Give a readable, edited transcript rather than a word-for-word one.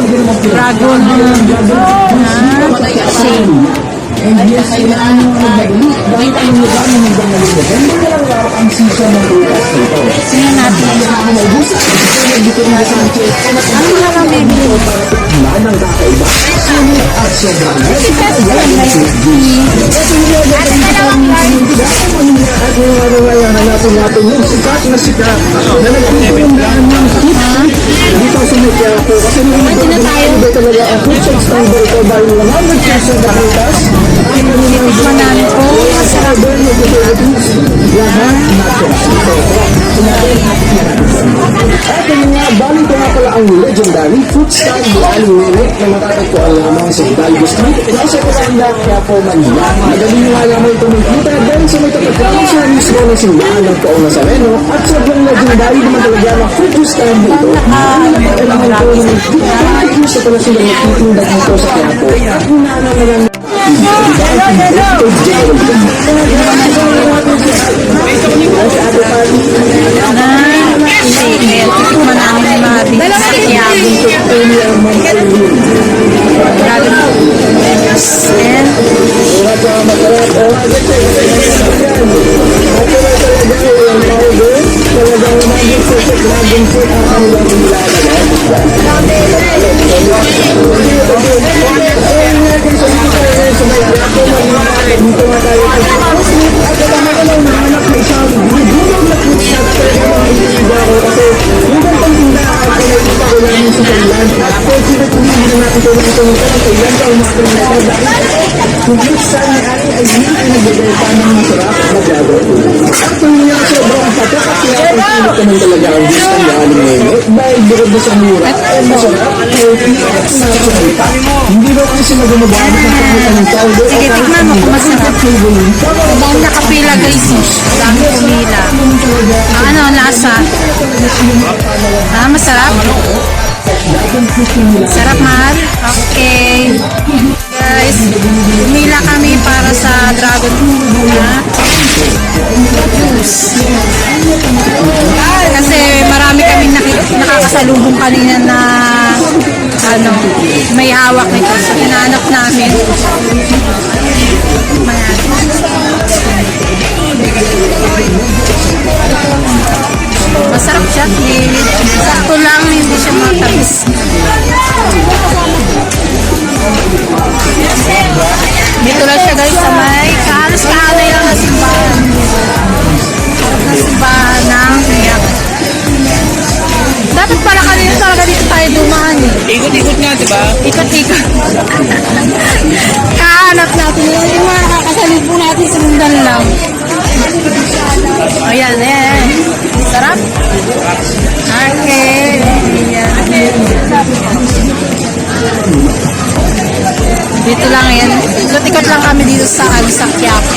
Dragon shade. Tingnan natin. Ano na lang bibili? Titikman namin po. Masarap. Balik ko nga pala ang legendary food stand Aling Nene na matatagpuan lamang sa Hidalgo Street, nasa Kalanda, Quiapo, Manila. Madali nyo nga lamang kumikita dahil sa may tapat lamang sa mismo ng simbahan ng Poong Nazareno at sobrang legendary naman talaga ang food stand dito. Kailangan ko ng gusto pala sila nagtitinda dito sa Quiapo at hinana na lang Tikman namin mga bibig sa Quiapo. Dragon and dahil bukod na sa mura at masarap hindi daw kasi sila gumagamit ng pangitan ng tao. sige, tikman mo kung masarap. Habang nakapila guys, dami pumila. Ano ang lasa? Masarap? Sarap, mahal? Okay. Guys, pumila kami para sa dragon juice. Kasi marami kami nakakasalubong kanina na may hawak nito. So, hinanap namin. Masarap siya. Sakto lang, hindi siya matamis. Dito lang siya guys sa may halos kaanay lang na simbahan. Na simbahan ng Quiapo. Dapat pala kanina talaga dito tayo dumaan eh. Ikot-ikot nga, diba? Ikot-ikot. Kahanap natin yung mga nakakasalubong natin sundan lang. Ayan, eh. Sarap? Okay. Ayan. Dito lang yan. Ikot-ikot lang kami dito sa Quiapo.